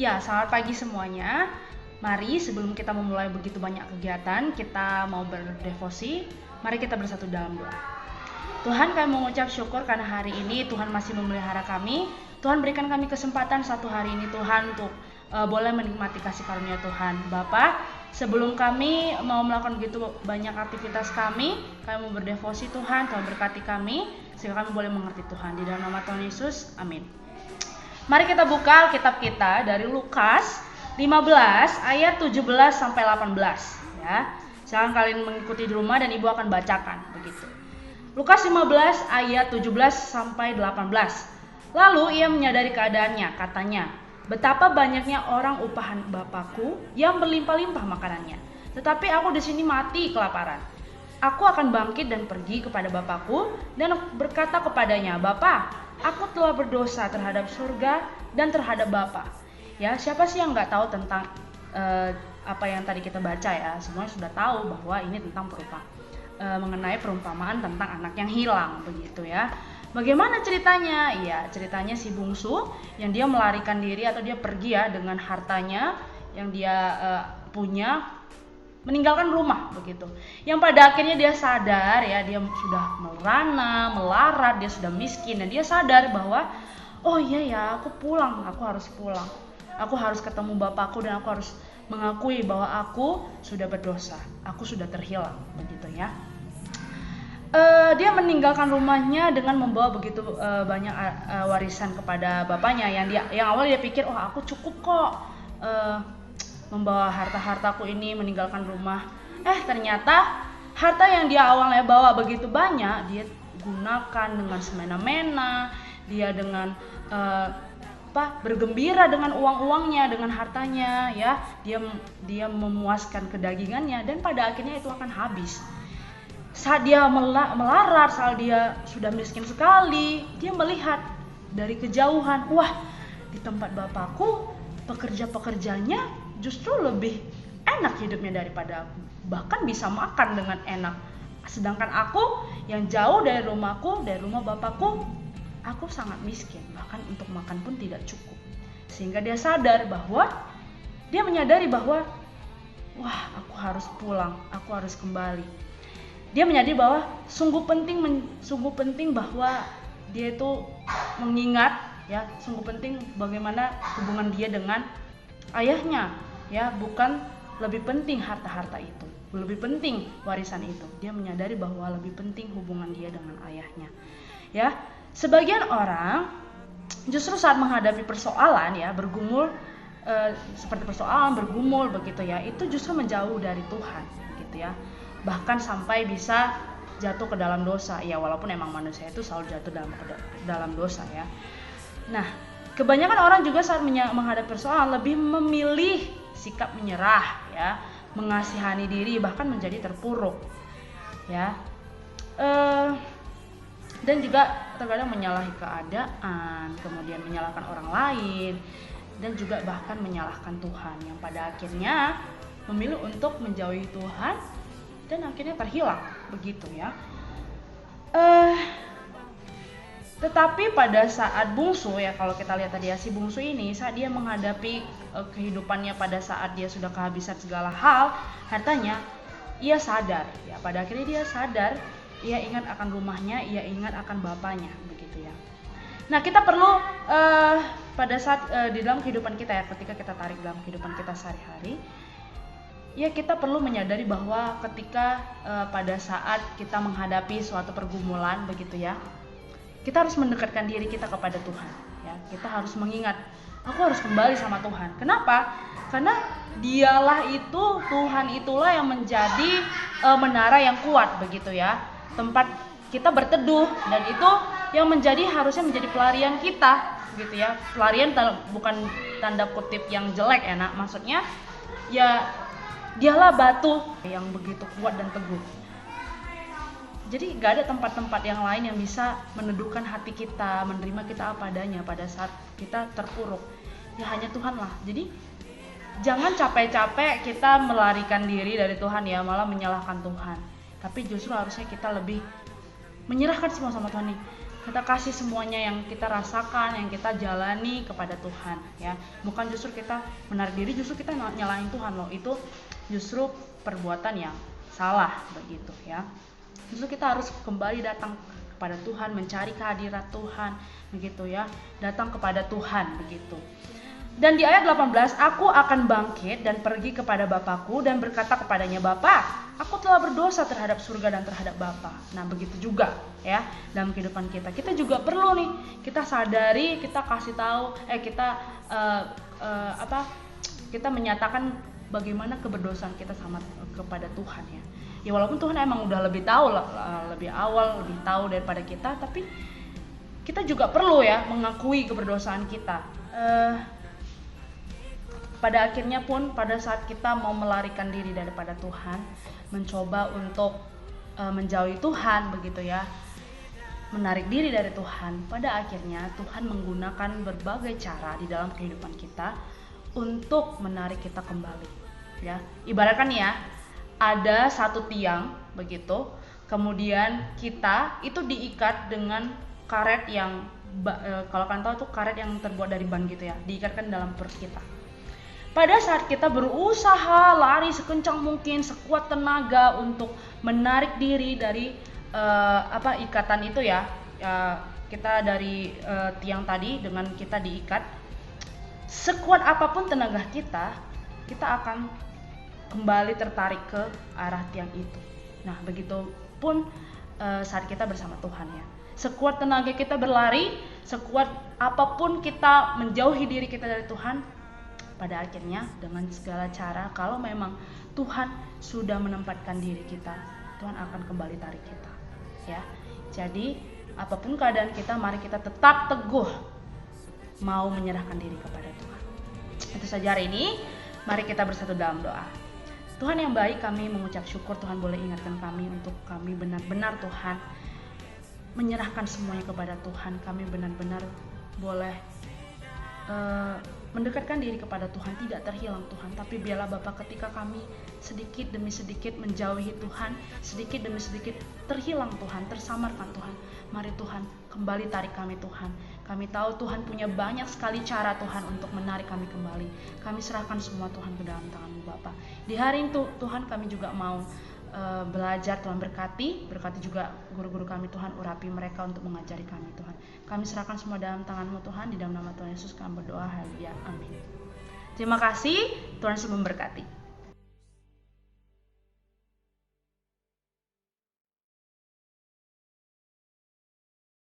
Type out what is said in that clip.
Ya, selamat pagi semuanya. Mari sebelum kita memulai begitu banyak kegiatan, kita mau berdevosi. Mari kita bersatu dalam doa. Tuhan, kami mengucap syukur karena hari ini Tuhan masih memelihara kami. Tuhan berikan kami kesempatan satu hari ini Tuhan untuk boleh menikmati kasih karunia Tuhan. Bapak, sebelum kami mau melakukan begitu banyak aktivitas kami mau berdevosi Tuhan. Tuhan berkati kami sehingga kami boleh mengerti Tuhan. Di dalam nama Tuhan Yesus, amin. Mari kita buka Alkitab kita dari Lukas 15 ayat 17 sampai 18 ya. Silakan kalian mengikuti di rumah dan Ibu akan bacakan begitu. Lukas 15 ayat 17 sampai 18. Lalu ia menyadari keadaannya, katanya, betapa banyaknya orang upahan Bapakku yang berlimpah-limpah makanannya, tetapi aku di sini mati kelaparan. Aku akan bangkit dan pergi kepada Bapakku dan berkata kepadanya, Bapa, aku telah berdosa terhadap surga dan terhadap Bapa. Ya, siapa sih yang nggak tahu tentang apa yang tadi kita baca ya? Semuanya sudah tahu bahwa ini tentang mengenai perumpamaan tentang anak yang hilang begitu ya. Bagaimana ceritanya? Ya, ceritanya si bungsu yang dia melarikan diri atau dia pergi ya dengan hartanya yang dia punya, meninggalkan rumah begitu. Yang pada akhirnya dia sadar ya, dia sudah merana, melarat, dia sudah miskin dan dia sadar bahwa oh iya ya, aku harus pulang. Aku harus ketemu Bapakku dan aku harus mengakui bahwa aku sudah berdosa, aku sudah terhilang begitu ya. Dia meninggalkan rumahnya dengan membawa begitu banyak warisan kepada bapaknya yang awal dia pikir oh aku cukup kok membawa harta-hartaku ini, meninggalkan rumah. Ternyata harta yang dia awalnya bawa begitu banyak, dia gunakan dengan semena-mena, dia dengan bergembira dengan uang-uangnya, dengan hartanya ya. Dia memuaskan kedagingannya dan pada akhirnya itu akan habis. Saat dia melarat, saat dia sudah miskin sekali, dia melihat dari kejauhan, wah, di tempat Bapakku pekerja-pekerjanya justru lebih enak hidupnya daripada aku, bahkan bisa makan dengan enak. Sedangkan aku yang jauh dari rumahku, dari rumah Bapakku, aku sangat miskin, bahkan untuk makan pun tidak cukup. Sehingga dia sadar bahwa, dia menyadari bahwa wah, aku harus pulang, aku harus kembali. Dia menyadari bahwa sungguh penting bahwa dia itu mengingat ya, sungguh penting bagaimana hubungan dia dengan ayahnya ya, bukan lebih penting harta-harta itu, lebih penting warisan itu. Dia menyadari bahwa lebih penting hubungan dia dengan ayahnya. Ya, sebagian orang justru saat menghadapi persoalan ya, bergumul seperti persoalan bergumul begitu ya, itu justru menjauh dari Tuhan gitu ya. Bahkan sampai bisa jatuh ke dalam dosa ya, walaupun emang manusia itu selalu jatuh dalam dosa ya. Nah, kebanyakan orang juga saat menghadapi persoalan lebih memilih sikap menyerah ya, mengasihani diri, bahkan menjadi terpuruk ya. Dan juga terkadang menyalahi keadaan, kemudian menyalahkan orang lain, dan juga bahkan menyalahkan Tuhan, yang pada akhirnya memilih untuk menjauhi Tuhan dan akhirnya terhilang begitu ya. Tetapi pada saat bungsu ya, kalau kita lihat tadi ya, si bungsu ini saat dia menghadapi kehidupannya pada saat dia sudah kehabisan segala hal hartanya, ia sadar ya, pada akhirnya dia sadar, ia ingat akan rumahnya, ia ingat akan bapaknya begitu ya. Nah, kita perlu pada saat di dalam kehidupan kita ya, ketika kita tarik dalam kehidupan kita sehari-hari ya, kita perlu menyadari bahwa ketika pada saat kita menghadapi suatu pergumulan begitu ya, kita harus mendekatkan diri kita kepada Tuhan ya. Kita harus mengingat, aku harus kembali sama Tuhan. Kenapa? Karena dialah itu, Tuhan itulah yang menjadi menara yang kuat begitu ya, tempat kita berteduh, dan itu yang harusnya menjadi pelarian kita gitu ya. Pelarian bukan tanda kutip yang jelek ya, maksudnya ya, dialah batu yang begitu kuat dan teguh. Jadi gak ada tempat-tempat yang lain yang bisa meneduhkan hati kita, menerima kita apa adanya pada saat kita terpuruk. Ya hanya Tuhan lah. Jadi jangan capek-capek kita melarikan diri dari Tuhan ya, malah menyalahkan Tuhan. Tapi justru harusnya kita lebih menyerahkan semua sama Tuhan nih. Kita kasih semuanya yang kita rasakan, yang kita jalani kepada Tuhan, ya. Bukan justru kita menarik diri, justru kita nyalain Tuhan loh. Itu justru perbuatan yang salah begitu, ya. Justru kita harus kembali datang kepada Tuhan, mencari kehadirat Tuhan, begitu ya. Datang kepada Tuhan begitu. Dan di ayat 18, aku akan bangkit dan pergi kepada Bapakku dan berkata kepadanya, Bapa, aku telah berdosa terhadap surga dan terhadap Bapa. Nah begitu juga ya dalam kehidupan kita. Kita juga perlu nih, kita sadari, kita kasih tahu, kita menyatakan bagaimana keberdosaan kita sama kepada Tuhan ya. Ya walaupun Tuhan emang udah lebih tahu, lebih awal, lebih tahu daripada kita, tapi kita juga perlu ya mengakui keberdosaan kita. Pada akhirnya pun pada saat kita mau melarikan diri daripada Tuhan, mencoba untuk menjauhi Tuhan begitu ya, menarik diri dari Tuhan, pada akhirnya Tuhan menggunakan berbagai cara di dalam kehidupan kita untuk menarik kita kembali ya. Ibaratkan ya, ada satu tiang begitu, kemudian kita itu diikat dengan karet yang kalau kalian tahu itu karet yang terbuat dari ban gitu ya, diikatkan dalam perut kita. Pada saat kita berusaha lari sekencang mungkin, sekuat tenaga untuk menarik diri dari ikatan itu ya, kita dari tiang tadi dengan kita diikat, sekuat apapun tenaga kita akan kembali tertarik ke arah tiang itu. Nah begitupun saat kita bersama Tuhan ya. Sekuat tenaga kita berlari, sekuat apapun kita menjauhi diri kita dari Tuhan, pada akhirnya dengan segala cara, kalau memang Tuhan sudah menempatkan diri kita, Tuhan akan kembali tarik kita ya. Jadi apapun keadaan kita, mari kita tetap teguh mau menyerahkan diri kepada Tuhan. Itu saja hari ini. Mari kita bersatu dalam doa. Tuhan yang baik, kami mengucap syukur Tuhan boleh ingatkan kami untuk kami benar-benar Tuhan menyerahkan semuanya kepada Tuhan. Kami benar-benar boleh mendekatkan diri kepada Tuhan, tidak terhilang Tuhan. Tapi biarlah Bapa, ketika kami sedikit demi sedikit menjauhi Tuhan, sedikit demi sedikit terhilang Tuhan, tersamarkan Tuhan, mari Tuhan kembali tarik kami Tuhan. Kami tahu Tuhan punya banyak sekali cara Tuhan untuk menarik kami kembali. Kami serahkan semua Tuhan ke dalam tangan-Mu Bapa. Di hari itu Tuhan kami juga mau belajar, Tuhan berkati juga guru-guru kami Tuhan, urapi mereka untuk mengajari kami Tuhan. Kami serahkan semua dalam tangan-Mu Tuhan, di dalam nama Tuhan Yesus kami berdoa, haleluya, amin. Terima kasih, Tuhan Yesus memberkati.